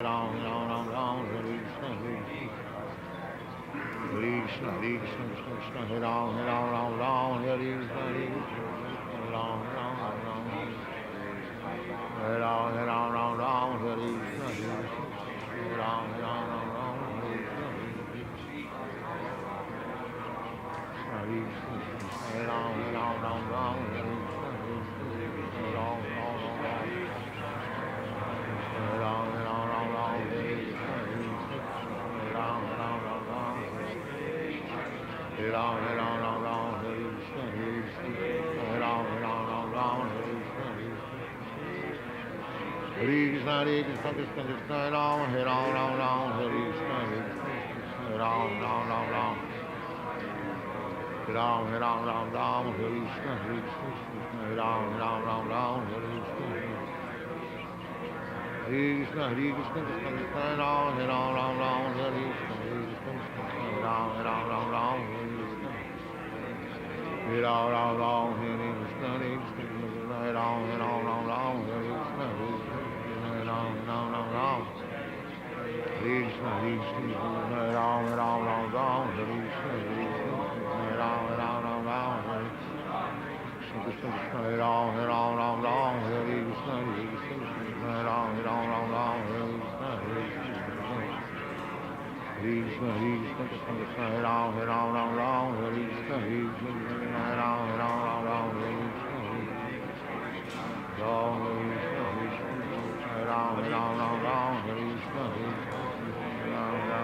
Ram, Ram, Ram, Ram, Hare Krishna, Hare Krishna, Hare Krishna, Krishna Krishna, Hare Ram, Ram, Ram, Hare Krishna, Hare Krishna, Ram, Ram, Ram, Hare Ram, Ram, Ram, Hare Krishna, Hare Krishna, Ram, Ram, Hare Krishna, Hare Krishna, Hare Ram, Ram, Hare Krishna, Hare Ram, Hare Ram, Hare Krishna, Hare Ram, Hare Ram, Hare Krishna, Hare Ram, Hare Krishna, Hare Krishna, Hare Krishna, Krishna Krishna, Hare Ram, Hare Krishna, Hare Ram, Hare Krishna, Hare Ram, Hare Krishna, Hare Krishna, Hare Krishna, Krishna Krishna, Hare Ram, Hare Krishna, Hare Ram, Hare Krishna, Hare Ram, Hare Krishna, Hare Krishna, Hare Ram, Hare Krishna, Hare Ram, Hare Krishna, Hare Krishna, Hare Ram, Hare Krishna, Hare Ram, Hare Krishna, Krishna Krishna, Hare Ram, Hare Krishna, Hare Ram, Hare Krishna, Hare Krishna, Hare Krishna, Krishna Krishna, Hare Ram, Hare Krishna, Hare Ram, Hare Krishna, Ram, Hare Ram, Hare Krishna, Ram,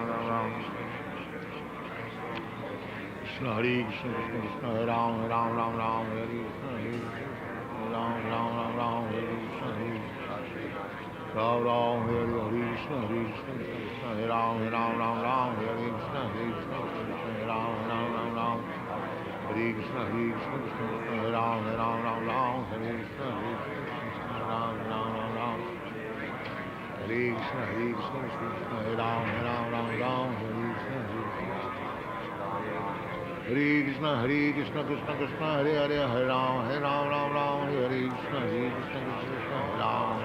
Krishna, Hare Krishna, Krishna Krishna, Hare Ram, Hare Krishna, Ram, Hare Krishna, Ram, Hare Krishna, Hare Krishna, Krishna, Hare Ram, Hare Krishna, Hare Ram, Hare Krishna, Hare Krishna, Krishna, Hare Ram, Hare Krishna, Ram, Hare Krishna, Hare Krishna, Krishna, Hare Ram, Hare Krishna, Hare Krishna, Hare Krishna, Krishna Krishna, Hare Hare, Hare Ram, Hare Krishna, Hare Krishna, Krishna, Hare Ram,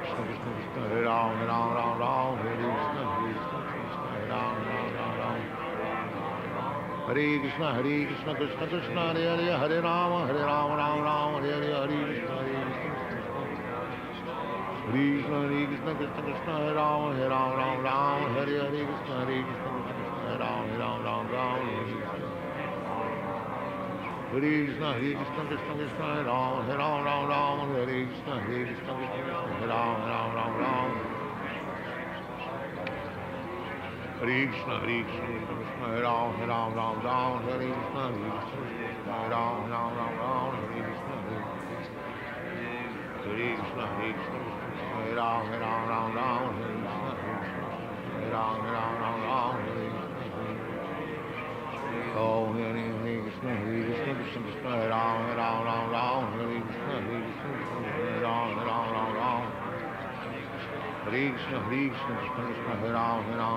Krishna Krishna, Krishna, Hare Ram, Hare Krishna, Hare Ram, Hare Krishna, Hare Krishna, Krishna Krishna, Hare Hare, Hare Ram, Hare Hare, Hare Krishna, Hare Krishna, Hare Krishna, Krishna Krishna, Hare Ram, Hare Hare, Krishna, Hare Krishna, Hare Ram, Hare Krishna, Hare Krishna, Krishna Krishna, Hare Ram, Hare Krishna, Hare Krishna, Krishna, Hare Ram, Hare Krishna, Hare Krishna, Krishna, Hare Ram, Hare Krishna, Hare Ram, Hare Krishna, Hare Krishna, Hare Krishna, Hare Ram, Hare Krishna, Hare Ram, Hare Om Hare Krishna, Hare Krishna, Krishna Krishna, Hare Ram, Hare Krishna, Hare Ram, Hare Krishna, Hare Krishna, Krishna Krishna, Hare Ram, Hare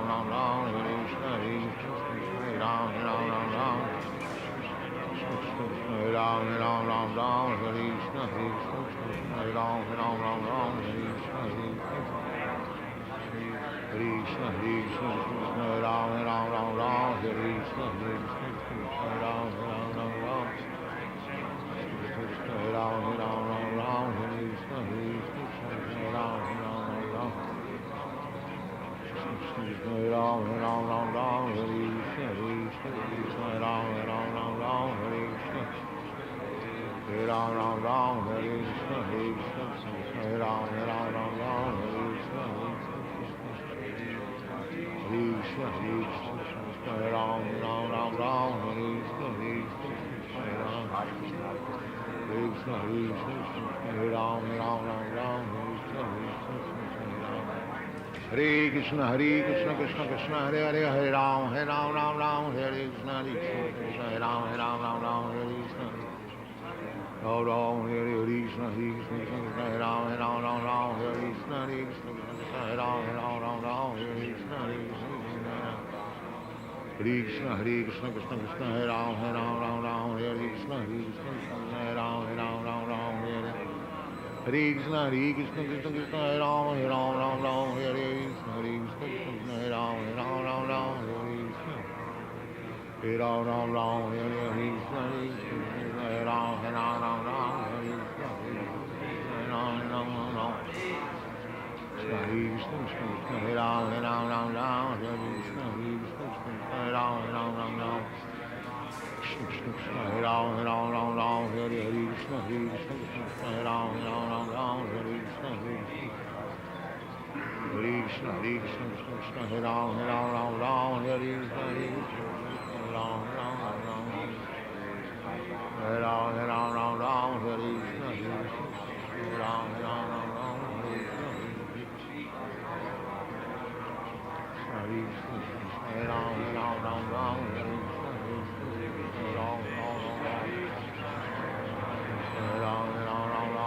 Krishna, Hare Ram, Krishna Krishna, Hare Ram, Hare Krishna, Hare Ram, Hare Krishna, Hare Krishna, Hare Krishna, Hare Ram, Hare Krishna, Hare Ram, Hare Ram, Hare Krishna, Hare Ram, Hare Ram, Hare Krishna, Hare Ram, Hare Krishna, Hare Ram, Hare Krishna, Hare Ram, Hare Krishna, Hare Krishna, Hare Krishna, Hare Ram, Hare Krishna, Hare Ram, Hare Krishna, Hare Krishna, Hare Ram, Hare Krishna, Hare Krishna, Krishna Krishna, Hare Hare, Hare Ram, Hare Krishna, Hare Krishna, Hare Ram, Hare Krishna, Hare Ram, Hare Krishna, Hare Krishna, Hare Ram, Hare Krishna, Hare Krishna, Hare Ram, Hare Krishna, Hare Krishna, Hare Krishna, Krishna Krishna, Hare Ram, Hare Krishna, Hare Krishna, Hare Ram, Hare Krishna, Hare Hare Krishna, Krishna Krishna, Hare Rama, Rama Rama, Hare Krishna, Krishna Krishna, Hare Rama, Rama, Hare Krishna. Hare Ram Ram Ram Hare Hare Krishna Krishna Hare Ram Ram Hare Krishna Hare Ram Ram Hare Krishna Krishna Hare Ram Ram Hare Krishna Krishna Hare Ram Ram Krishna Krishna Hare Ram Ram Hare Krishna Krishna Hare Ram Ram Hare Krishna Hare Krishna Krishna Hare Ram Hare Krishna Hare Ram Hare Ram Ram Ram Hare Krishna Hare Ram Ram Hare Krishna Hare Krishna Hare Ram Ram Hare Krishna Hare Ram Hare Ram Hare Krishna Hare Ram Hare Ram Hare Krishna Hare Ram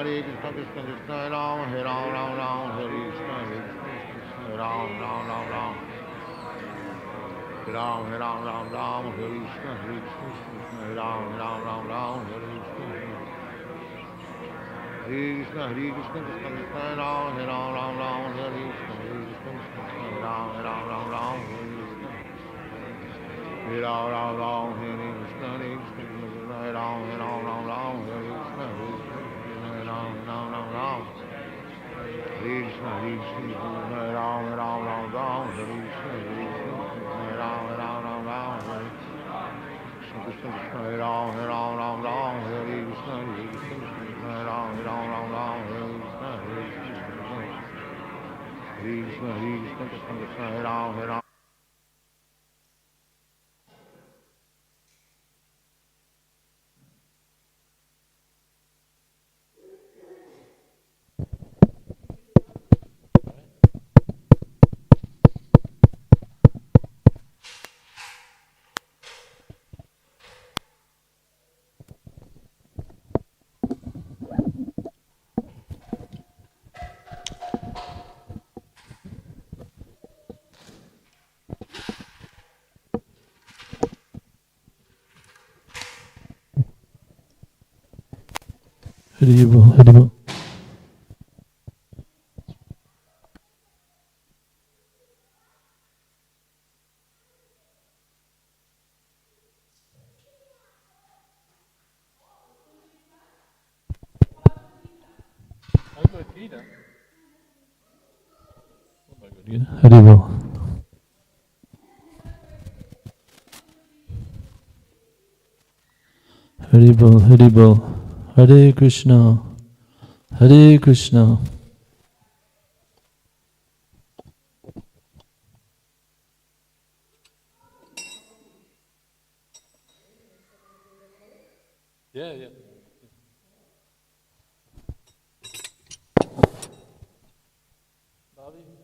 Hare Krishna Krishna Krishna Ram Hare Ram Hare Krishna Hare Ram Ram Hare Krishna Hare Ram Hare Krishna Krishna Krishna Ram Hare Ram Hare Krishna Hare Ram Hare Ram Hare Krishna Hare Ram Hare Krishna Hare Ram Krishna Krishna Hare Ram Hare Krishna Hare Ram Hare Krishna Hare Ram Hare Krishna Hare Ram Hare Krishna Krishna Hare Ram Haribo, Haribo. Haribo. Haribo, Haribo. Hare Krishna, Hare Krishna. Yeah. Bobby?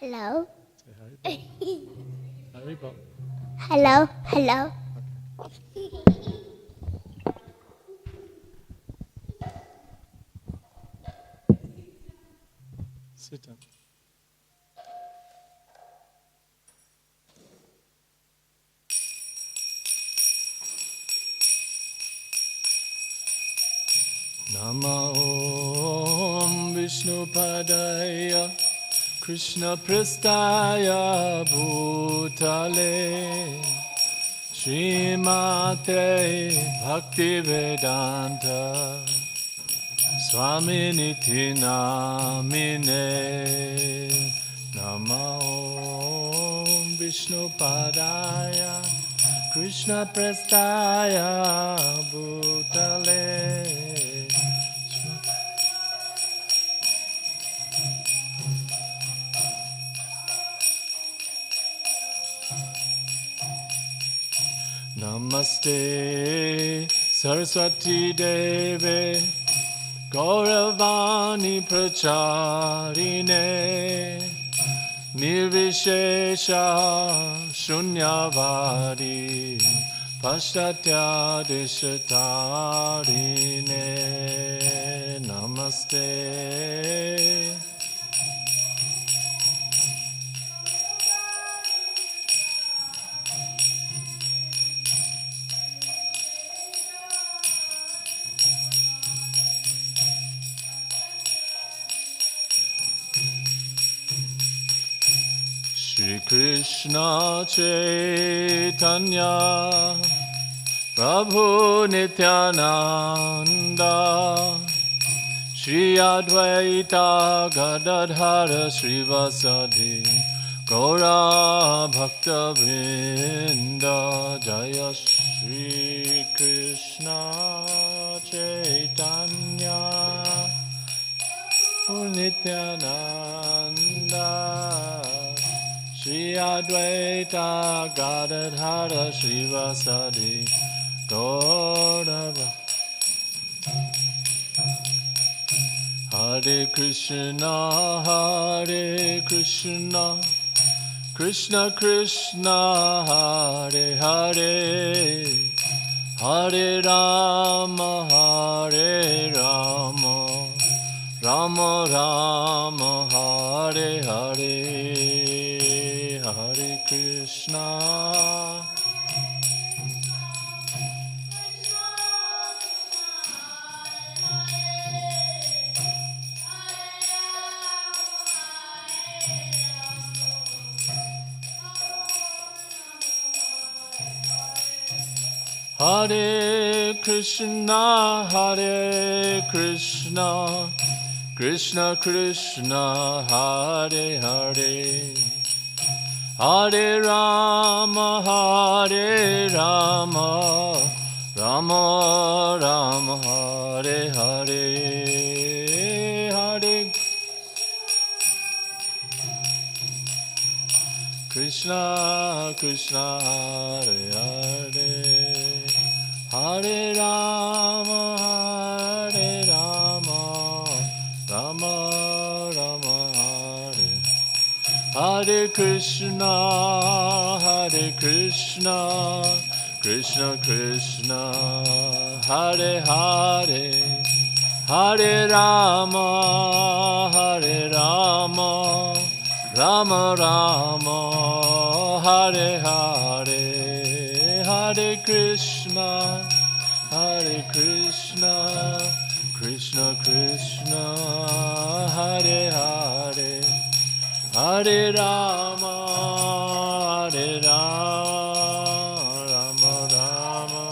Hello. Say Haribol. Haribol. Hello. Hello. Sit down. Nama Om Vishnu Padaya Krishna Prestaya Bhutale Srimate Bhaktivedanta Swaminiti Namine Nama Om Vishnu Padaya Krishna Prestaya Bhutale Namaste Saraswati Deve Gauravani Pracharine Nirvishesha Shunyavadi Paschatya Deshatarine Namaste Shri Krishna Chaitanya Prabhu Nityananda Shri Advaita Gadadhara Srivasadi Gaura Bhakta Vrinda Jaya Shri Krishna Chaitanya Nityananda Shri Advaita Gadadhara Srivasadi Gaura Hare Krishna Hare Krishna Krishna Krishna Hare Hare Hare Rama Hare Rama Rama Rama Hare Hare Hare Krishna Hare Krishna Hare Krishna Krishna Krishna Hare Hare Hare Rama, Hare Rama, Rama Rama, Hare Hare, Hare Krishna, Krishna, Hare Hare, Hare Rama, Hare Rama, Rama Rama, Hare Krishna, Hare Krishna, Krishna Krishna, Hare Hare, Hare Rama, Hare Rama, Rama Rama, Hare Hare, Hare Krishna, Hare Krishna, Krishna Krishna, Hare Hare, Hare Rama, Hare Rama, Rama Rama,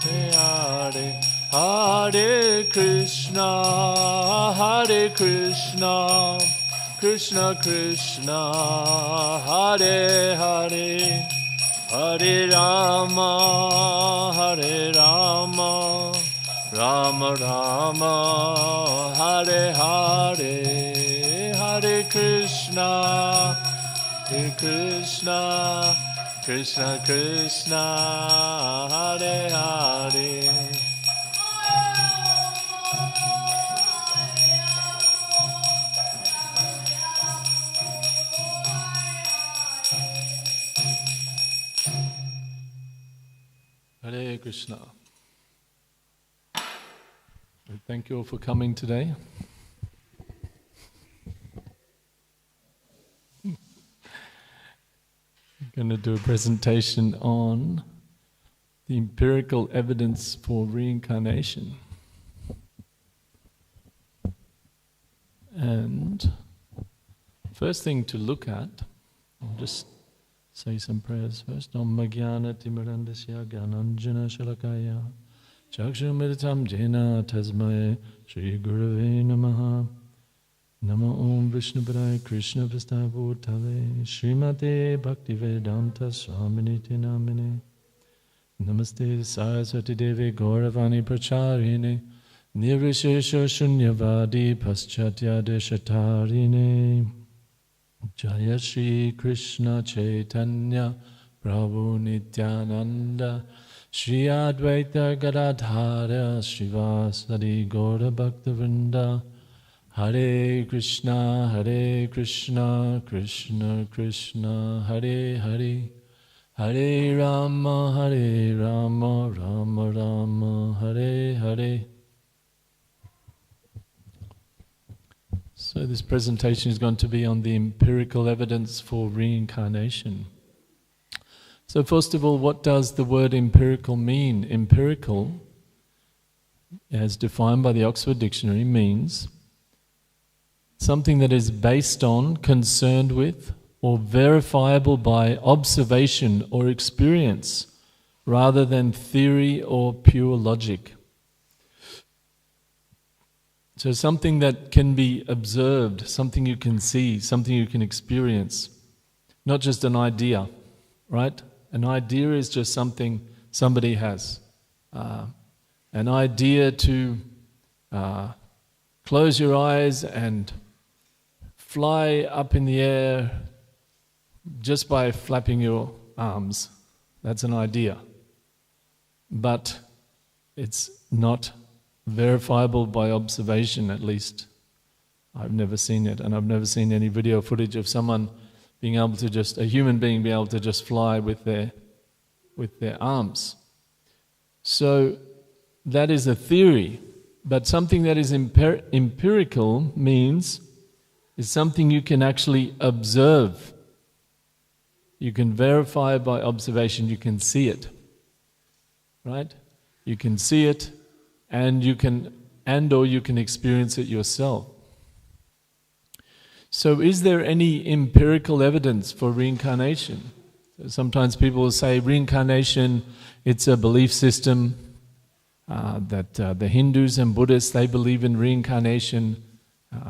Hare Hare, Hare Krishna, Hare Krishna, Krishna Krishna, Hare Hare, Hare Rama, Hare Rama, Rama Rama, Hare Hare, Hare Krishna, Hare Krishna, Krishna Krishna, Hare Hare. Hare Krishna. Thank you all for coming today. I'm going to do a presentation on the empirical evidence for reincarnation. And first thing to look at, I'll just say some prayers first. Om Magyana Timirandasya Gyananjana Shalakaya Chakshumiritam Jena Tasmae Shri Gurave Namaha Nama Om Vishnupadaya Krishna Vistavotale Srimate Bhaktivedanta Swaminiti Namine Namaste Saraswati Devi Gauravani Pracharine Nirvishesha Shunyavadi Paschatya Deshatarine Jaya Shri Krishna Chaitanya Prabhu Nityananda Shri Advaita Gadadhara Srivasadi Gaura Bhaktavrinda Hare Krishna, Krishna Krishna, Hare Hare, Hare Rama, Rama Rama, Hare Hare. So this presentation is going to be on the empirical evidence for reincarnation. So first of all, what does the word empirical mean? Empirical, as defined by the Oxford Dictionary, means something that is based on, concerned with, or verifiable by observation or experience, rather than theory or pure logic. So something that can be observed, something you can see, something you can experience, not just an idea, right? An idea is just something somebody has. An idea to close your eyes and fly up in the air just by flapping your arms. That's an idea. But it's not verifiable by observation, at least. I've never seen it, and I've never seen any video footage of someone being able to just, a human being being able to just fly with their arms. So that is a theory, but something that is empirical means is something you can actually observe. You can verify by observation, you can see it, right? You can see it, and you can experience it yourself. So is there any empirical evidence for reincarnation? Sometimes people will say reincarnation, it's a belief system, that the Hindus and Buddhists, they believe in reincarnation,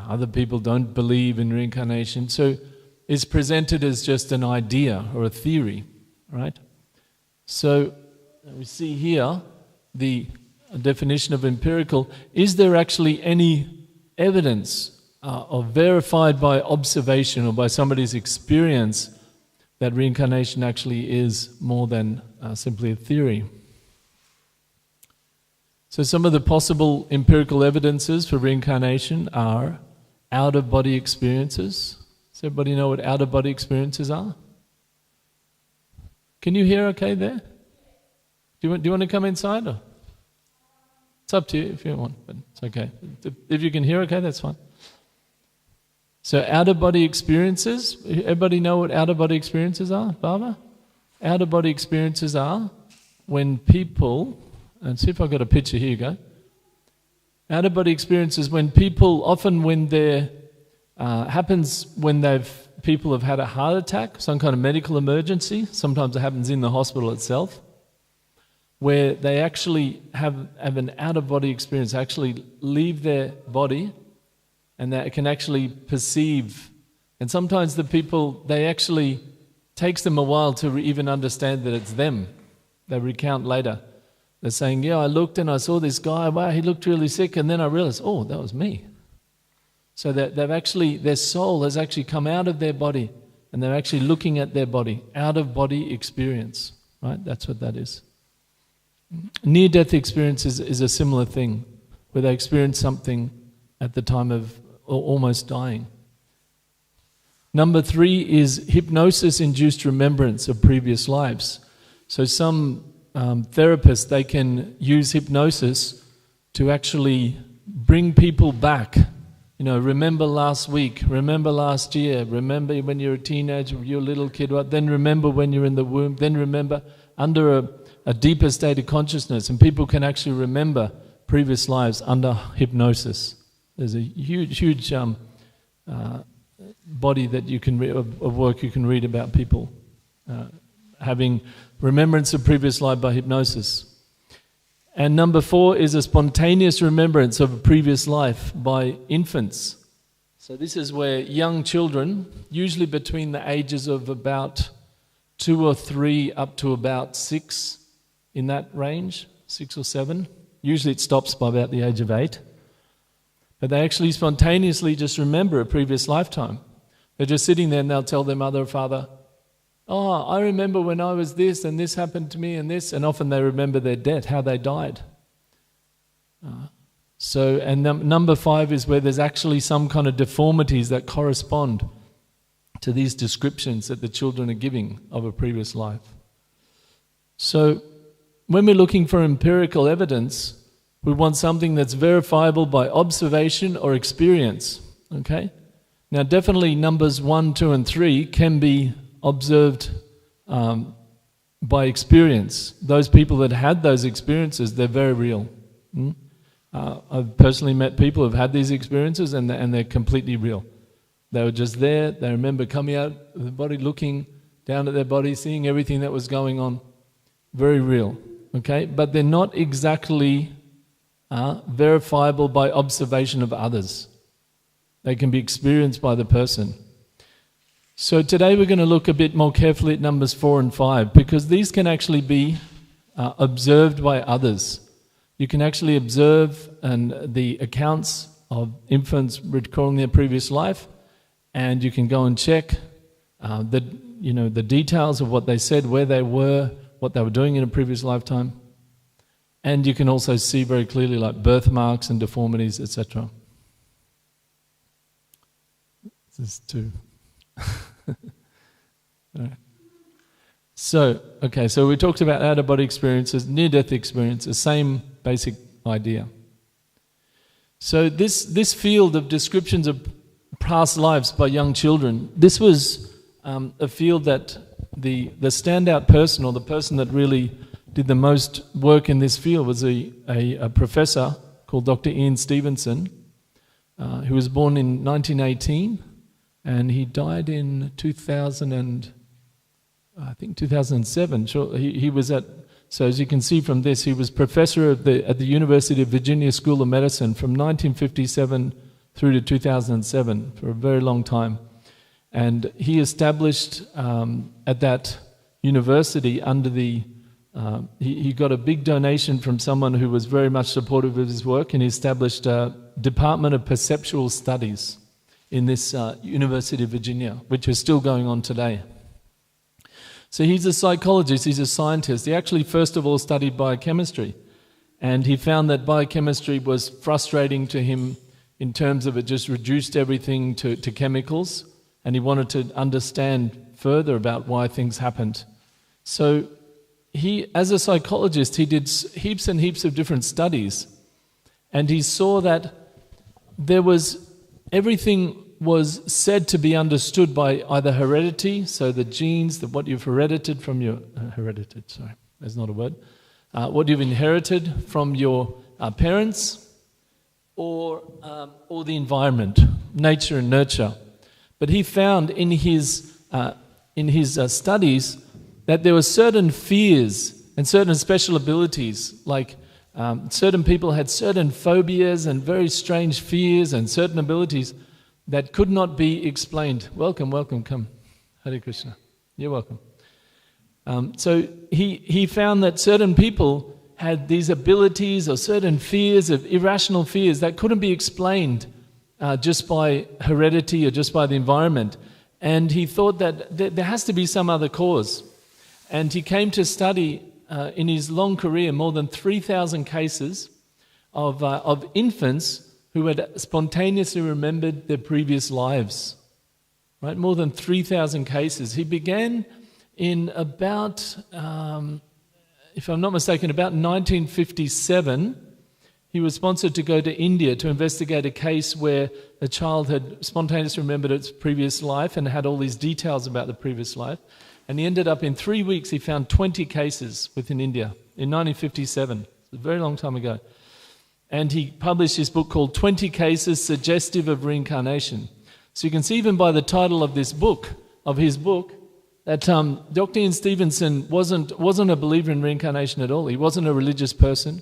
other people don't believe in reincarnation. So is presented as just an idea or a theory, right? So we see here the definition of empirical. Is there actually any evidence or verified by observation or by somebody's experience that reincarnation actually is more than simply a theory? So some of the possible empirical evidences for reincarnation are out-of-body experiences. Does everybody know what out-of-body experiences are? Can you hear okay there? Do you want to come inside? Or? It's up to you if you want, but it's okay. If you can hear okay, that's fine. So out-of-body experiences, everybody know what out-of-body experiences are, Barbara? Out-of-body experiences are when people, and see if I've got a picture, here you go. Out-of-body experiences when people, often when they're, happens when people have had a heart attack, some kind of medical emergency, sometimes it happens in the hospital itself, where they actually have an out-of-body experience, actually leave their body, and they can actually perceive. And sometimes the people, takes them a while to even understand that it's them. They recount later. They're saying, yeah, I looked and I saw this guy, wow, he looked really sick, and then I realized, oh, that was me. So that their soul has actually come out of their body, and they're actually looking at their body, out-of-body experience, right? That's what that is. Near-death experience is a similar thing, where they experience something at the time of almost dying. Number 3 is hypnosis-induced remembrance of previous lives. So some therapists, they can use hypnosis to actually bring people back. You know, remember last week, remember last year, remember when you're a teenager, you're a little kid, then remember when you're in the womb, then remember under a deeper state of consciousness, and people can actually remember previous lives under hypnosis. There's a huge body that you can of work you can read about people having remembrance of previous life by hypnosis. And number 4 is a spontaneous remembrance of a previous life by infants. So this is where young children, usually between the ages of about 2 or 3 up to about 6, in that range, 6 or 7. Usually it stops by about the age of 8. But they actually spontaneously just remember a previous lifetime. They're just sitting there and they'll tell their mother or father, oh, I remember when I was this and this happened to me and this, and often they remember their death, how they died. Number 5 is where there's actually some kind of deformities that correspond to these descriptions that the children are giving of a previous life. So when we're looking for empirical evidence, we want something that's verifiable by observation or experience. Okay? Now definitely numbers 1, 2 and 3 can be observed by experience. Those people that had those experiences, they're very real. I've personally met people who've had these experiences and they're completely real. They were just there, they remember coming out of the body, looking down at their body, seeing everything that was going on. Very real. Okay? But they're not exactly verifiable by observation of others. They can be experienced by the person. So today we're going to look a bit more carefully at numbers 4 and 5, because these can actually be observed by others. You can actually observe the accounts of infants recalling their previous life, and you can go and check the details of what they said, where they were, what they were doing in a previous lifetime. And you can also see very clearly like birthmarks and deformities, etc. This is too... Right. So we talked about out-of-body experiences, near-death experiences, same basic idea. So this field of descriptions of past lives by young children, this was a field that the standout person, or the person that really did the most work in this field, was a professor called Dr. Ian Stevenson, who was born in 1918. And he died in 2007. Sure, he was so as you can see from this, he was professor at the University of Virginia School of Medicine from 1957 through to 2007, for a very long time. And he established at that university under the... he got a big donation from someone who was very much supportive of his work, and he established a Department of Perceptual Studies in this University of Virginia, which is still going on today. So he's a psychologist, he's a scientist. He actually first of all studied biochemistry, and he found that biochemistry was frustrating to him in terms of it just reduced everything to chemicals, and he wanted to understand further about why things happened. So he, as a psychologist, he did heaps and heaps of different studies, and he saw that everything was said to be understood by either heredity, so the genes, what you've inherited from your what you've inherited from your parents, or the environment, nature and nurture. But he found in his studies that there were certain fears and certain special abilities, like certain people had certain phobias and very strange fears and certain abilities that could not be explained. Welcome, come. Hare Krishna. You're welcome. So he found that certain people had these abilities or certain fears, of irrational fears, that couldn't be explained just by heredity or just by the environment. And he thought that there has to be some other cause. And he came to study in his long career more than 3,000 cases of infants who had spontaneously remembered their previous lives. Right? More than 3,000 cases. He began in about, if I'm not mistaken, about 1957. He was sponsored to go to India to investigate a case where a child had spontaneously remembered its previous life and had all these details about the previous life. And he ended up, in 3 weeks, he found 20 cases within India in 1957. It's a very long time ago. And he published his book called 20 Cases Suggestive of Reincarnation. So you can see even by the title of his book, that Dr. Ian Stevenson wasn't a believer in reincarnation at all. He wasn't a religious person,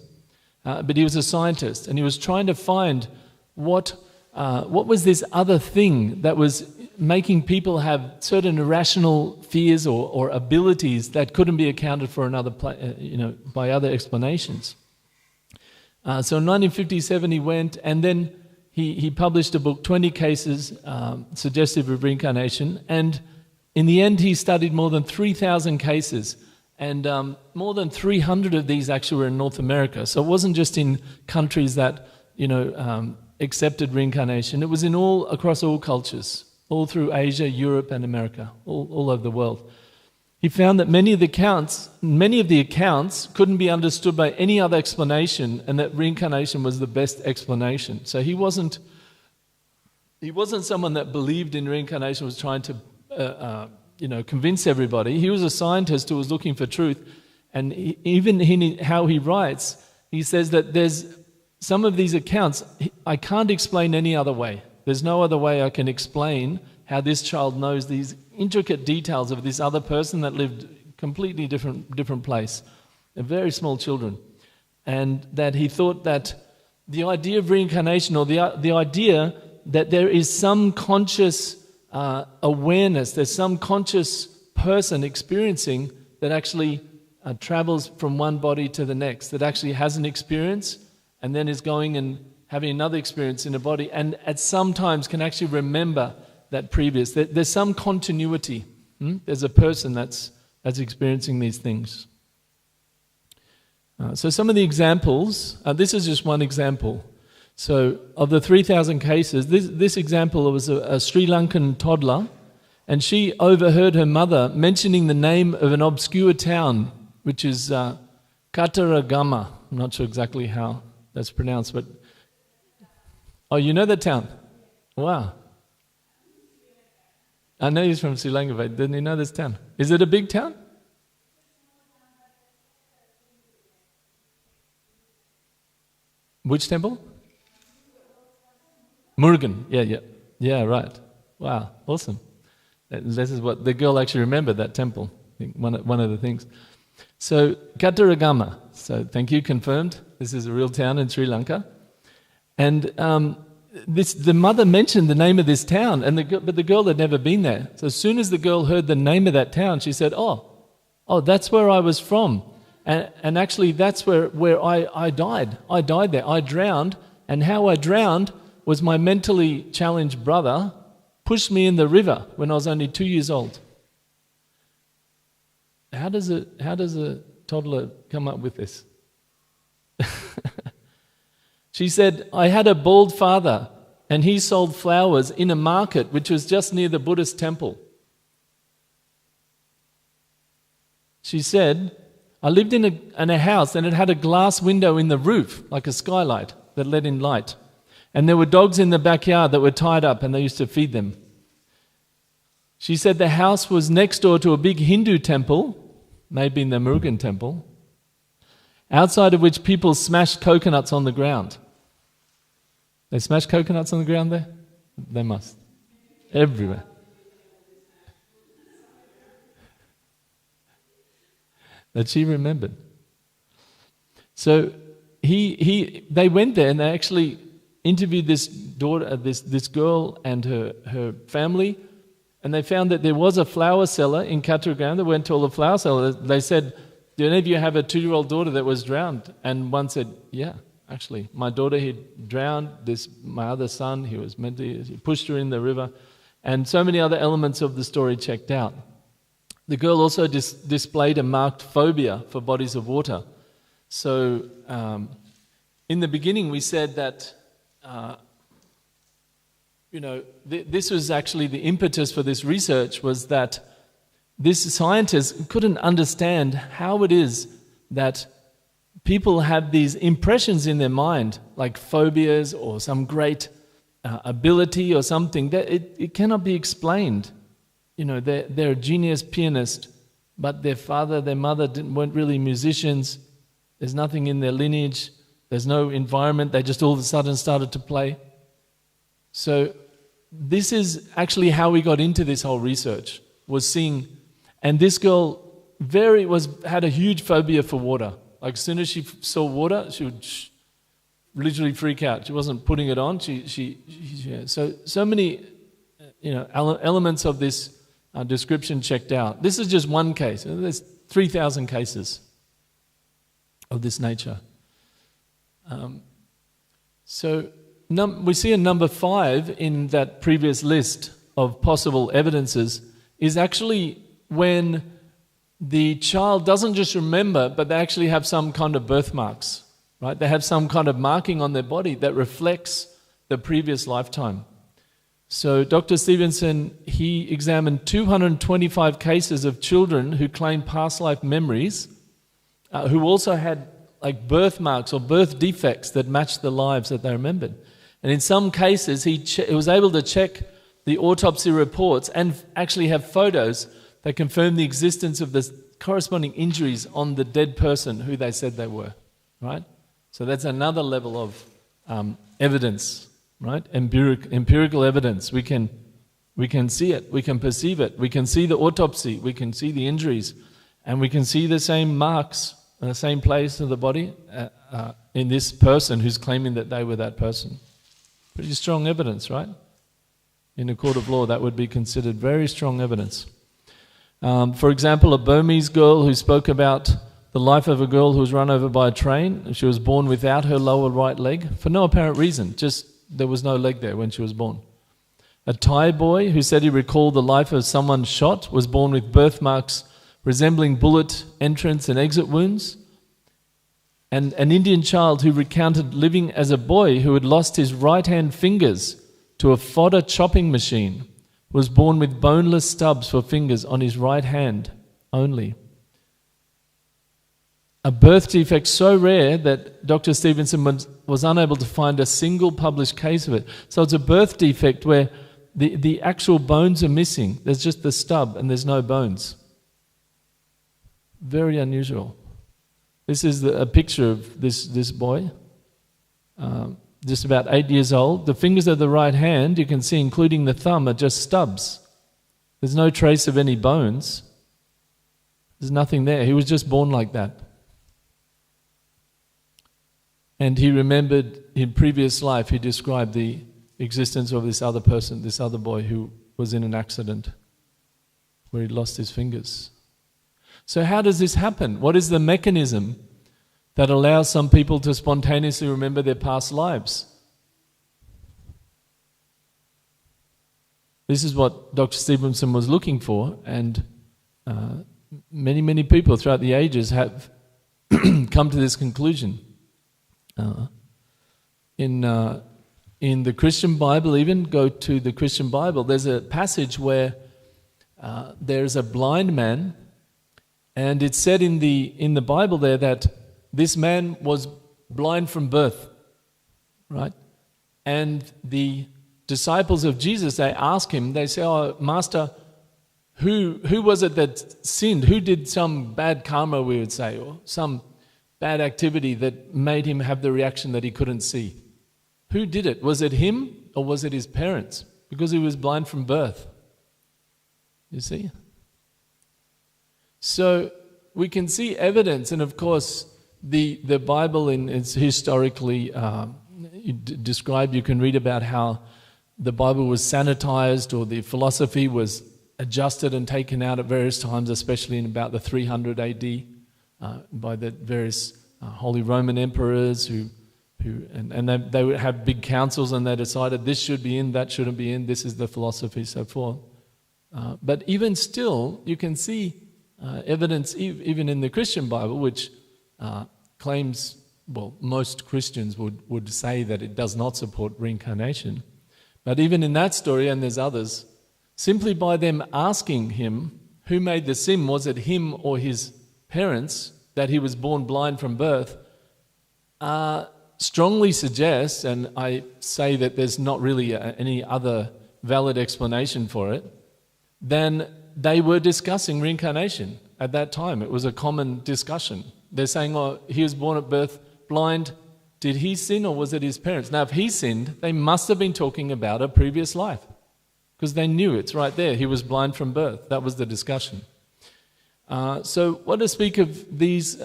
but he was a scientist, and he was trying to find what was this other thing that was making people have certain irrational fears or abilities that couldn't be accounted for by other explanations. So in 1957 he went, and then he published a book, 20 Cases Suggestive of Reincarnation, and in the end he studied more than 3,000 cases, and more than 300 of these actually were in North America. So it wasn't just in countries that accepted reincarnation. It was across all cultures, all through Asia, Europe and America, all over the world. He found that many of the accounts couldn't be understood by any other explanation, and that reincarnation was the best explanation. So he wasn't someone that believed in reincarnation, was trying to convince everybody. He was a scientist who was looking for truth, and how he writes, he says that there's some of these accounts I can't explain any other way. There's no other way I can explain how this child knows these intricate details of this other person that lived completely different place. They're very small children. And that he thought that the idea of reincarnation, or the idea that there is some conscious awareness, there's some conscious person experiencing that actually travels from one body to the next, that actually has an experience and then is going and having another experience in a body, and at some times can actually remember that previous. There's some continuity. There's a person that's experiencing these things. So some of the examples, this is just one example. So of the 3,000 cases, this example was a Sri Lankan toddler, and she overheard her mother mentioning the name of an obscure town, which is Kataragama. I'm not sure exactly how that's pronounced, but... Oh, you know that town? Wow. I know he's from Sri Lanka, but didn't he know this town? Is it a big town? Which temple? Murugan. Yeah, right. Wow, awesome. This is what the girl actually remembered, that temple. I think one of the things. So, Kataragama. So, thank you, confirmed. This is a real town in Sri Lanka. And the mother mentioned the name of this town, but the girl had never been there. So as soon as the girl heard the name of that town, she said, oh, that's where I was from. And actually that's where I died. I died there. I drowned. And how I drowned was my mentally challenged brother pushed me in the river when I was only 2 years old. How does a toddler come up with this? She said, I had a bald father and he sold flowers in a market which was just near the Buddhist temple. She said, I lived in a house and it had a glass window in the roof, like a skylight that let in light. And there were dogs in the backyard that were tied up and they used to feed them. She said the house was next door to a big Hindu temple, maybe in the Murugan temple, outside of which people smashed coconuts on the ground. They smash coconuts on the ground there? They must. Everywhere. That she remembered. So they went there and they actually interviewed this daughter, this girl and her family, and they found that there was a flower seller in Katturagram. They went to all the flower sellers. They said, do any of you have a 2-year-old daughter that was drowned? And one said, yeah, actually. My daughter had drowned. My other son, he pushed her in the river. And so many other elements of the story checked out. The girl also displayed a marked phobia for bodies of water. So in the beginning we said that this was actually the impetus for this research, was that this scientist couldn't understand how it is that people have these impressions in their mind, like phobias or some great ability or something, that it cannot be explained. They're a genius pianist, but their father, their mother weren't really musicians. There's nothing in their lineage. There's no environment. They just all of a sudden started to play. So this is actually how we got into this whole research, was seeing. And this girl had a huge phobia for water. Like as soon as she saw water, she would literally freak out. She wasn't putting it on. So many elements of this description checked out. This is just one case. There's 3,000 cases of this nature. We see a number 5 in that previous list of possible evidences is actually when the child doesn't just remember, but they actually have some kind of birthmarks, right? They have some kind of marking on their body that reflects the previous lifetime. So Dr. Stevenson, he examined 225 cases of children who claimed past life memories, who also had like birthmarks or birth defects that matched the lives that they remembered. And in some cases, he was able to check the autopsy reports and actually have photos that confirm the existence of the corresponding injuries on the dead person who they said they were, right? So that's another level of evidence, right? Empirical evidence. We can see it, we can perceive it, we can see the autopsy, we can see the injuries, and we can see the same marks in the same place of the body in this person who's claiming that they were that person. Pretty strong evidence, right? In a court of law, that would be considered very strong evidence. For example, a Burmese girl who spoke about the life of a girl who was run over by a train. She was born without her lower right leg for no apparent reason, just there was no leg there when she was born. A Thai boy who said he recalled the life of someone shot was born with birthmarks resembling bullet entrance and exit wounds. And an Indian child who recounted living as a boy who had lost his right-hand fingers to a fodder chopping machine was born with boneless stubs for fingers on his right hand only. A birth defect so rare that Dr. Stevenson was unable to find a single published case of it. So it's a birth defect where the actual bones are missing. There's just the stub and there's no bones. Very unusual. This is a picture of this boy, just about 8 years old. The fingers of the right hand, you can see, including the thumb, are just stubs. There's no trace of any bones. There's nothing there. He was just born like that. And he remembered in previous life, he described the existence of this other person, this other boy who was in an accident where he lost his fingers. So how does this happen? What is the mechanism that allows some people to spontaneously remember their past lives? This is what Dr. Stevenson was looking for, and many people throughout the ages have come to this conclusion. In the Christian Bible, even go to the Christian Bible, there's a passage where there's a blind man, and it's said in the Bible there that this man was blind from birth, right? And the disciples of Jesus, they ask him, they say, "Oh, Master, who was it that sinned? Who did some bad karma, we would say, or some bad activity that made him have the reaction that he couldn't see? Who did it? Was it him or was it his parents? Because he was blind from birth." You see? So we can see evidence, and of course the Bible is historically described. You can read about how the Bible was sanitized, or the philosophy was adjusted and taken out at various times, especially in about the 300 AD by the various Holy Roman emperors they would have big councils, and they decided this should be in, that shouldn't be in, this is the philosophy, so forth. But even still, you can see evidence even in the Christian Bible, which claims, well, most Christians would say that it does not support reincarnation. But even in that story, and there's others, simply by them asking him who made the sin, was it him or his parents, that he was born blind from birth, strongly suggests, and I say that there's not really any other valid explanation for it, then they were discussing reincarnation at that time. It was a common discussion. They're saying, "Oh, he was born at birth blind. Did he sin or was it his parents?" Now, if he sinned, they must have been talking about a previous life, because they knew it's right there. He was blind from birth. That was the discussion. So what to speak of these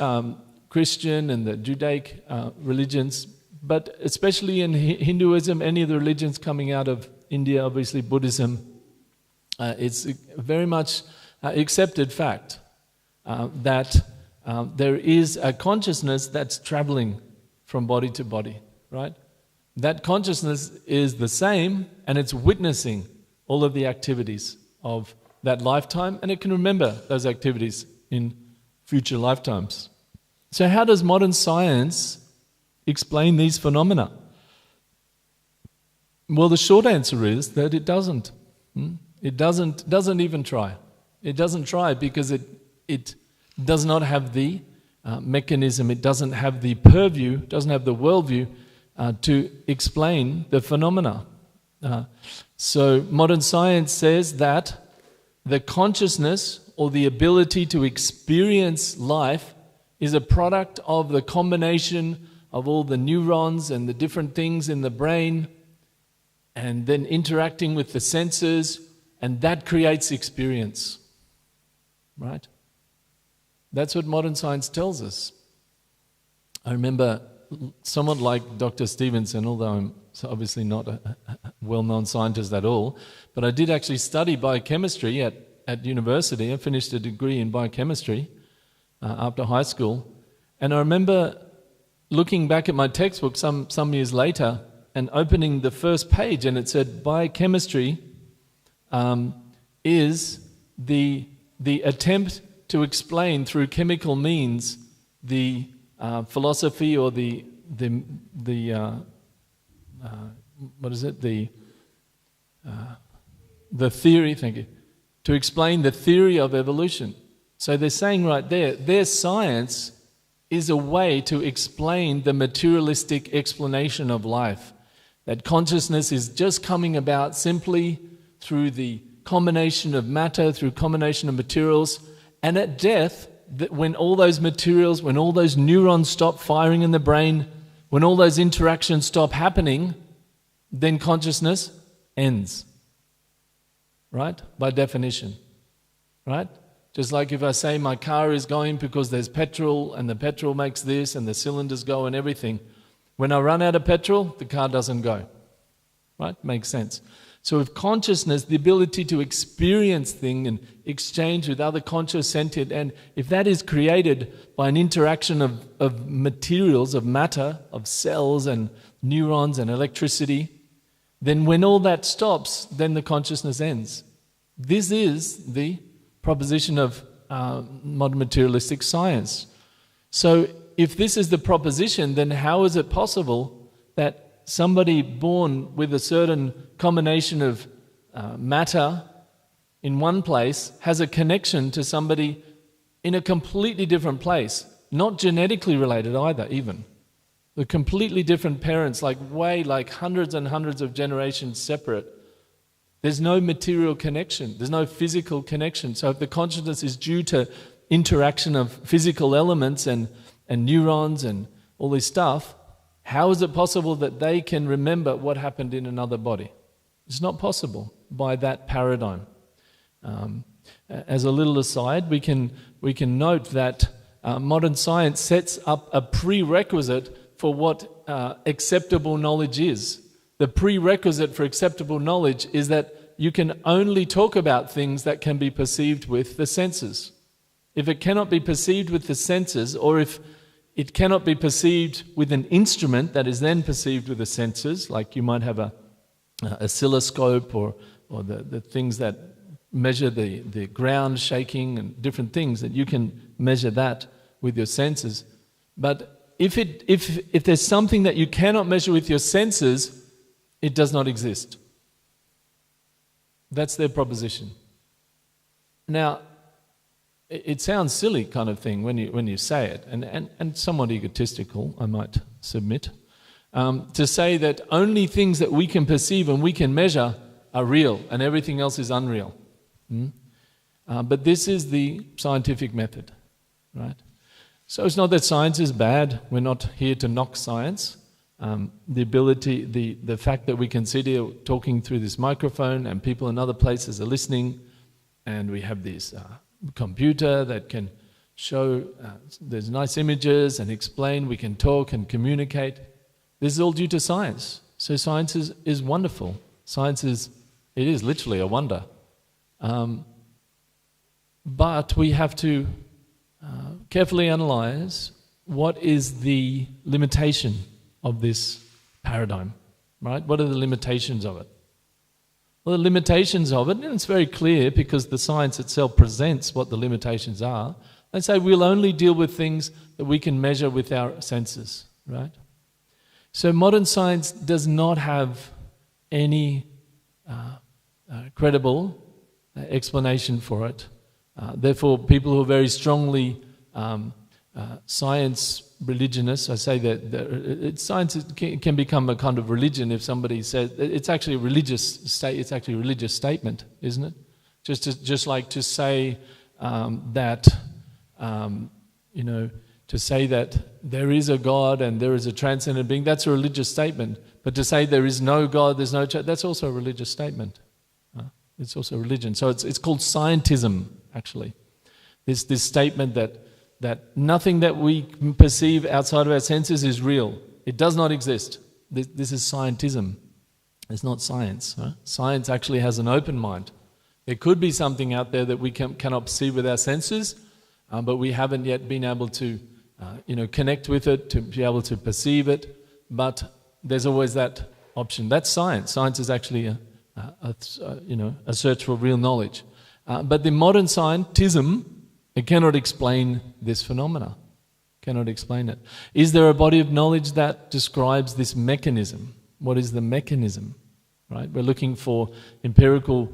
Christian and the Judaic religions, but especially in Hinduism, any of the religions coming out of India, obviously Buddhism, it's a very much accepted fact that there is a consciousness that's traveling from body to body, right? That consciousness is the same, and it's witnessing all of the activities of that lifetime, and it can remember those activities in future lifetimes. So how does modern science explain these phenomena? Well, the short answer is that it doesn't. It doesn't even try. It doesn't try because it does not have the mechanism, it doesn't have the purview, doesn't have the worldview to explain the phenomena. So modern science says that the consciousness or the ability to experience life is a product of the combination of all the neurons and the different things in the brain, and then interacting with the senses, and that creates experience, right? That's what modern science tells us. I remember someone like Dr. Stevenson, although I'm obviously not a well-known scientist at all, but I did actually study biochemistry at university. I finished a degree in biochemistry after high school, and I remember looking back at my textbook some years later and opening the first page, and it said biochemistry is the attempt to explain through chemical means the philosophy or the theory, thank you, to explain the theory of evolution. So they're saying right there, their science is a way to explain the materialistic explanation of life. That consciousness is just coming about simply through the combination of matter, through combination of materials, and at death, when all those materials, when all those neurons stop firing in the brain, when all those interactions stop happening, then consciousness ends. Right? By definition. Right? Just like if I say my car is going because there's petrol and the petrol makes this and the cylinders go and everything. When I run out of petrol, the car doesn't go. right? Makes sense. So if consciousness, the ability to experience things and exchange with other conscious sentient, and if that is created by an interaction of materials, of matter, of cells and neurons and electricity, then when all that stops, then the consciousness ends. This is the proposition of modern materialistic science. So if this is the proposition, then how is it possible that somebody born with a certain combination of matter in one place has a connection to somebody in a completely different place, not genetically related either, even. The completely different parents, like hundreds and hundreds of generations separate. There's no material connection, there's no physical connection. So if the consciousness is due to interaction of physical elements and neurons and all this stuff, how is it possible that they can remember what happened in another body? It's not possible by that paradigm. As a little aside, we can note that modern science sets up a prerequisite for what acceptable knowledge is. The prerequisite for acceptable knowledge is that you can only talk about things that can be perceived with the senses. If it cannot be perceived with the senses, or if it cannot be perceived with an instrument that is then perceived with the senses, like you might have a oscilloscope or the things that measure the ground shaking and different things, that you can measure that with your senses. But if there's something that you cannot measure with your senses, it does not exist. That's their proposition. Now, it sounds silly kind of thing when you say it, and somewhat egotistical, I might submit, to say that only things that we can perceive and we can measure are real and everything else is unreal. But this is the scientific method, right? So it's not that science is bad. We're not here to knock science. The fact that we can sit here talking through this microphone and people in other places are listening, and we have this computer that can show there's nice images and explain, we can talk and communicate. This is all due to science. So science is wonderful. Science is literally a wonder. But we have to carefully analyze what is the limitation of this paradigm, right? What are the limitations of it? Well, the limitations of it, and it's very clear because the science itself presents what the limitations are. They say we'll only deal with things that we can measure with our senses, right? So modern science does not have any credible explanation for it. Therefore, people who are very strongly science religionists, I say that science can become a kind of religion if somebody says it's actually a religious state. It's actually a religious statement, isn't it? Just like to say that to say that there is a God and there is a transcendent being. That's a religious statement. But to say there is no God, there's no that's also a religious statement. It's also religion. So it's called scientism, actually. This statement that nothing that we perceive outside of our senses is real. It does not exist. This is scientism. It's not science. Right? Science actually has an open mind. There could be something out there that we cannot perceive with our senses, but we haven't yet been able to connect with it, to be able to perceive it. But there's always that option. That's science. Science is actually a search for real knowledge. But the modern scientism, it cannot explain this phenomena. Cannot explain it. Is there a body of knowledge that describes this mechanism? What is the mechanism? Right? We're looking for empirical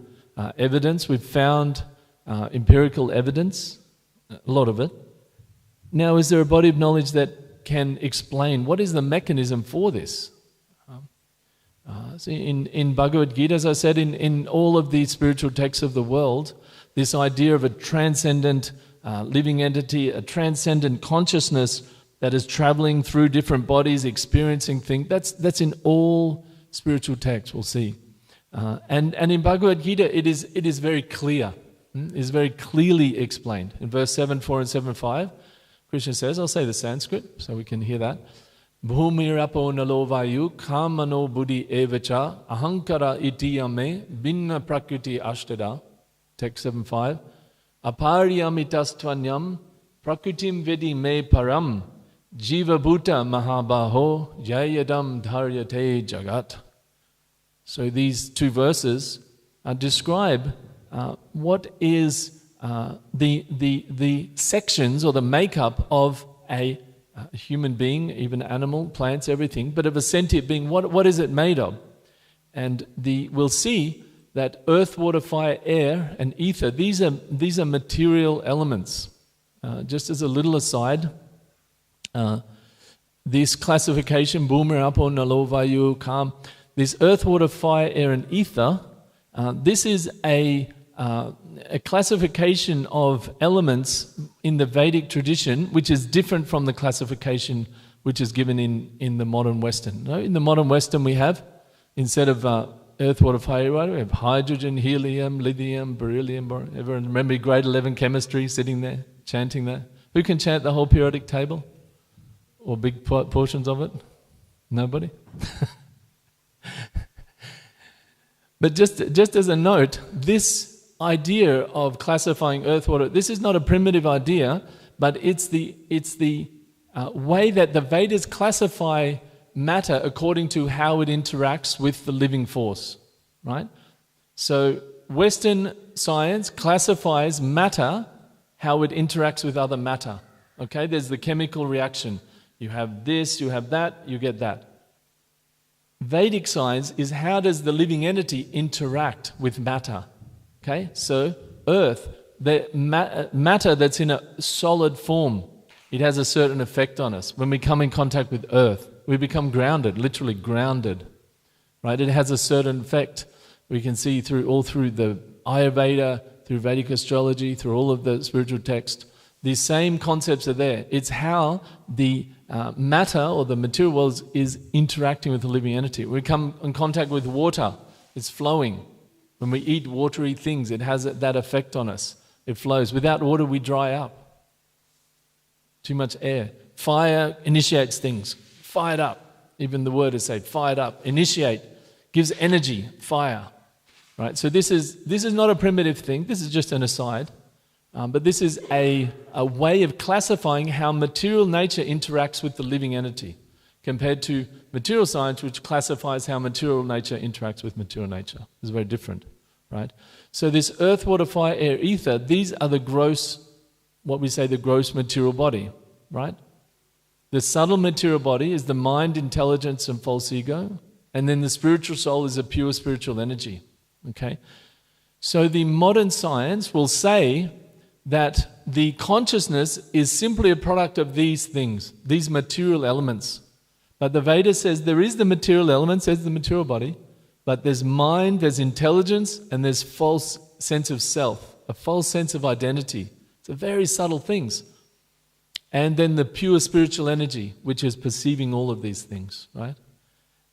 evidence. We've found empirical evidence, a lot of it. Now, is there a body of knowledge that can explain what is the mechanism for this? See, in Bhagavad Gita, as I said, in all of the spiritual texts of the world, this idea of a transcendent living entity, a transcendent consciousness that is traveling through different bodies, experiencing things, that's in all spiritual texts, we'll see. And in Bhagavad Gita, it is very clear. It is very clearly explained. In verse 7.4 and 7.5, Krishna says, I'll say the Sanskrit so we can hear that. Bhumirapo nalo vayu kamano buddhi evacha ahankara itiyame binna prakriti ashtada. Text 7.5. Apariyamitastvanyam prakritim vedi me param jiva bhuta mahabaho jayadam dharyate jagat. So these two verses describe what is the sections or the makeup of a human being, even animal, plants, everything, but of a sentient being. What is it made of? And we'll see that earth, water, fire, air, and ether, these are material elements. Just as a little aside, this classification, Bhumir, Apo, Nalo, Vayu, Kam, this earth, water, fire, air, and ether, this is a classification of elements in the Vedic tradition, which is different from the classification which is given in the modern Western. No? In the modern Western we have, instead of earth, water, fire, we have hydrogen, helium, lithium, beryllium. Everyone remember grade 11 chemistry sitting there, chanting that? Who can chant the whole periodic table? Or big portions of it? Nobody? But just as a note, this idea of classifying earth, water, this is not a primitive idea, but it's the way that the Vedas classify matter according to how it interacts with the living force, right? So Western science classifies matter, how it interacts with other matter. Okay, there's the chemical reaction. You have this, you have that, you get that. Vedic science is how does the living entity interact with matter. Okay, so earth, the matter that's in a solid form, it has a certain effect on us. When we come in contact with earth, we become grounded, literally grounded, right? It has a certain effect. We can see all through the Ayurveda, through Vedic astrology, through all of the spiritual text. These same concepts are there. It's how the matter or the material world is interacting with the living entity. We come in contact with water, it's flowing. When we eat watery things, it has that effect on us. It flows. Without water, we dry up. Too much air. Fire initiates things. Fired up. Even the word is said, fired up. Initiate. Gives energy. Fire. Right? So this is not a primitive thing. This is just an aside. But this is a way of classifying how material nature interacts with the living entity, compared to material science, which classifies how material nature interacts with material nature. It's very different, right? So this earth, water, fire, air, ether, these are the gross, what we say the gross material body, right? The subtle material body is the mind, intelligence, and false ego. And then the spiritual soul is a pure spiritual energy, okay? So the modern science will say that the consciousness is simply a product of these things, these material elements. But the Veda says there is the material element, says the material body, but there's mind, there's intelligence, and there's false sense of self, a false sense of identity. It's a very subtle things. And then the pure spiritual energy, which is perceiving all of these things, right?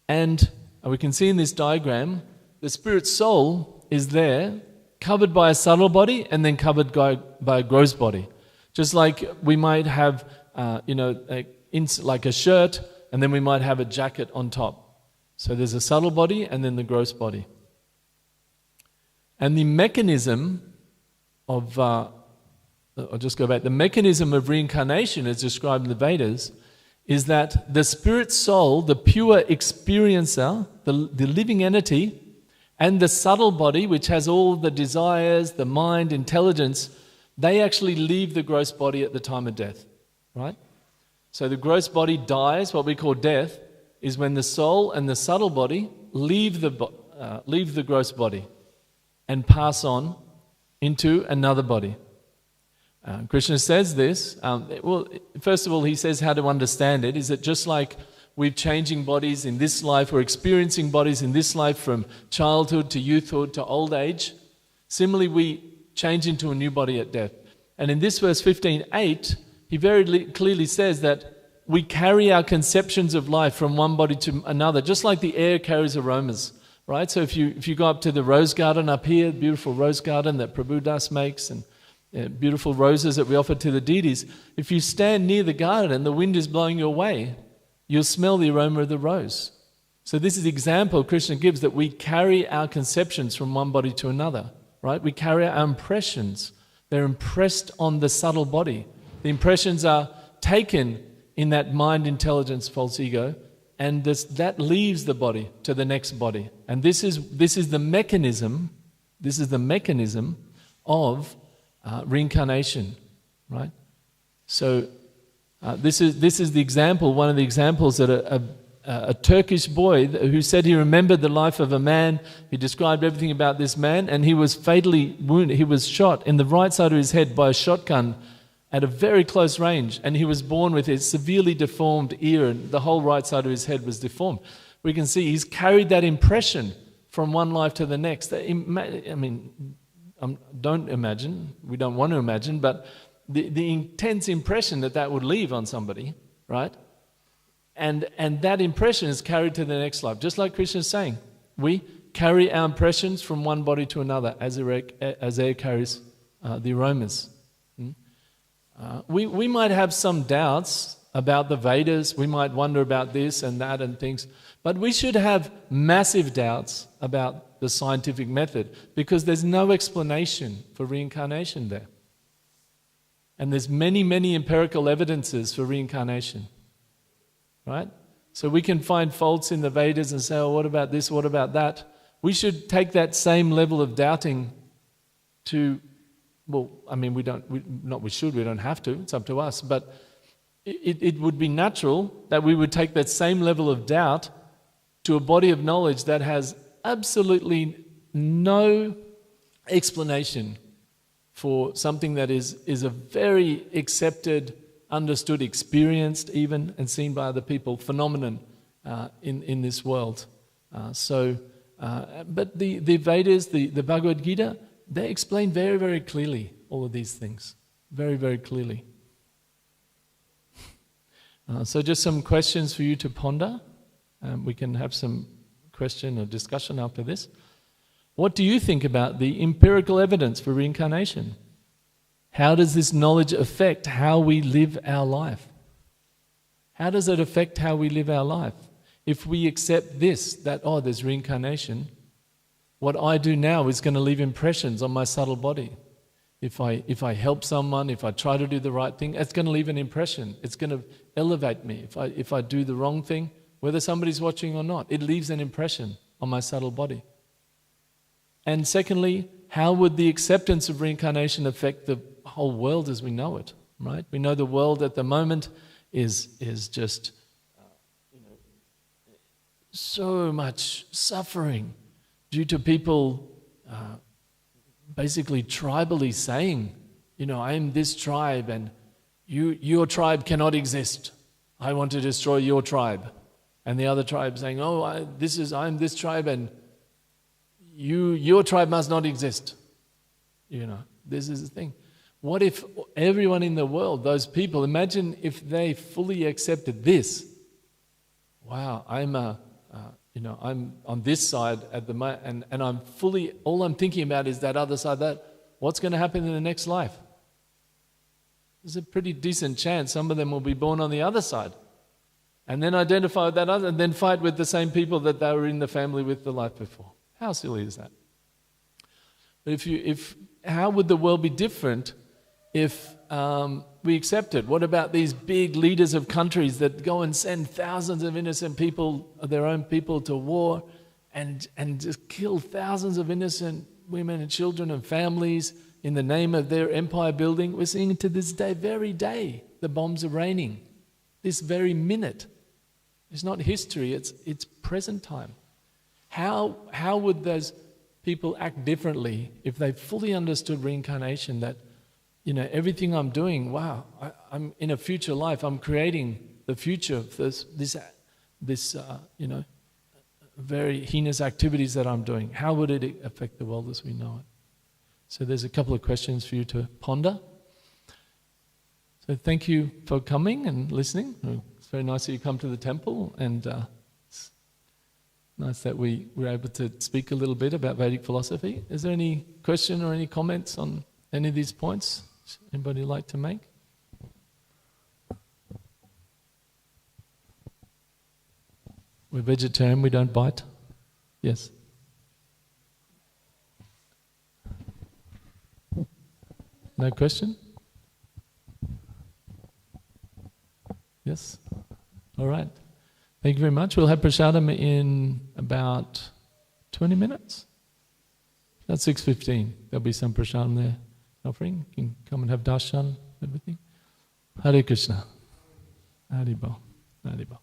And we can see in this diagram, the spirit soul is there, covered by a subtle body and then covered by a gross body. Just like we might have, like a shirt, and then we might have a jacket on top. So there's a subtle body and then the gross body. And the mechanism of, I'll just go back, the mechanism of reincarnation as described in the Vedas is that the spirit soul, the pure experiencer, the living entity, and the subtle body, which has all the desires, the mind, intelligence, they actually leave the gross body at the time of death, right? So the gross body dies, what we call death, is when the soul and the subtle body leave the gross body and pass on into another body. Krishna says this, first of all, he says how to understand it. Is it just like we're changing bodies in this life, we're experiencing bodies in this life from childhood to youthhood to old age? Similarly, we change into a new body at death. And in this verse 15:8, he very clearly says that we carry our conceptions of life from one body to another, just like the air carries aromas, right? So if you go up to the rose garden up here, beautiful rose garden that Prabhu Das makes, and beautiful roses that we offer to the deities, if you stand near the garden and the wind is blowing your way, you'll smell the aroma of the rose. So this is the example Krishna gives, that we carry our conceptions from one body to another, right? We carry our impressions. They're impressed on the subtle body. The impressions are taken in that mind, intelligence, false ego, and that leaves the body to the next body. And this is the mechanism. This is the mechanism of reincarnation, right? So this is the example. One of the examples that a Turkish boy who said he remembered the life of a man. He described everything about this man, and he was fatally wounded. He was shot in the right side of his head by a shotgun at a very close range, and he was born with a severely deformed ear, and the whole right side of his head was deformed. We can see he's carried that impression from one life to the next. I mean, don't imagine, we don't want to imagine, but the intense impression that would leave on somebody, right? And that impression is carried to the next life. Just like Krishna is saying, we carry our impressions from one body to another as air carries the aromas. We might have some doubts about the Vedas. We might wonder about this and that and things. But we should have massive doubts about the scientific method, because there's no explanation for reincarnation there. And there's many, many empirical evidences for reincarnation. Right? So we can find faults in the Vedas and say, oh, what about this, what about that? We should take that same level of doubting to, well, I mean, we don't have to, it's up to us, but it would be natural that we would take that same level of doubt to a body of knowledge that has absolutely no explanation for something that is a very accepted, understood, experienced even, and seen by other people, phenomenon in this world. But the Vedas, the Bhagavad Gita, they explain very, very clearly all of these things. Very, very clearly. So just some questions for you to ponder. We can have some question or discussion after this. What do you think about the empirical evidence for reincarnation? How does this knowledge affect how we live our life? How does it affect how we live our life? If we accept this, that, oh, there's reincarnation, what I do now is going to leave impressions on my subtle body. If I help someone, if I try to do the right thing, it's going to leave an impression. It's going to elevate me. If I do the wrong thing, whether somebody's watching or not, it leaves an impression on my subtle body. And secondly, how would the acceptance of reincarnation affect the whole world as we know it, right? We know the world at the moment is just so much suffering due to people basically tribally saying, I am this tribe and your tribe cannot exist. I want to destroy your tribe. And the other tribe saying, oh, I am this tribe and your tribe must not exist. This is the thing. What if everyone in the world, those people, imagine if they fully accepted this. Wow, I'm on this side at the moment, and I'm fully, all I'm thinking about is that other side, what's going to happen in the next life? There's a pretty decent chance some of them will be born on the other side. And then identify with that other, and then fight with the same people that they were in the family with the life before. How silly is that? But how would the world be different if we accept it? What about these big leaders of countries that go and send thousands of innocent people, their own people, to war and just kill thousands of innocent women and children and families in the name of their empire building? We're seeing it to this very day. The bombs are raining. This very minute. It's not history, it's present time. How would those people act differently if they fully understood reincarnation, that everything I'm doing, wow, I'm in a future life, I'm creating the future of this very heinous activities that I'm doing. How would it affect the world as we know it? So there's a couple of questions for you to ponder. So thank you for coming and listening. It's very nice that you come to the temple, and it's nice that we were able to speak a little bit about Vedic philosophy. Is there any question or any comments on any of these points anybody like to make? We're vegetarian, we don't bite. Yes. No question? Yes? All right. Thank you very much. We'll have prasadam in about 20 minutes. That's 6:15. There'll be some prasadam there. Offering. You can come and have darshan, everything. Hare Krishna. Hare Bol. Hare Bol.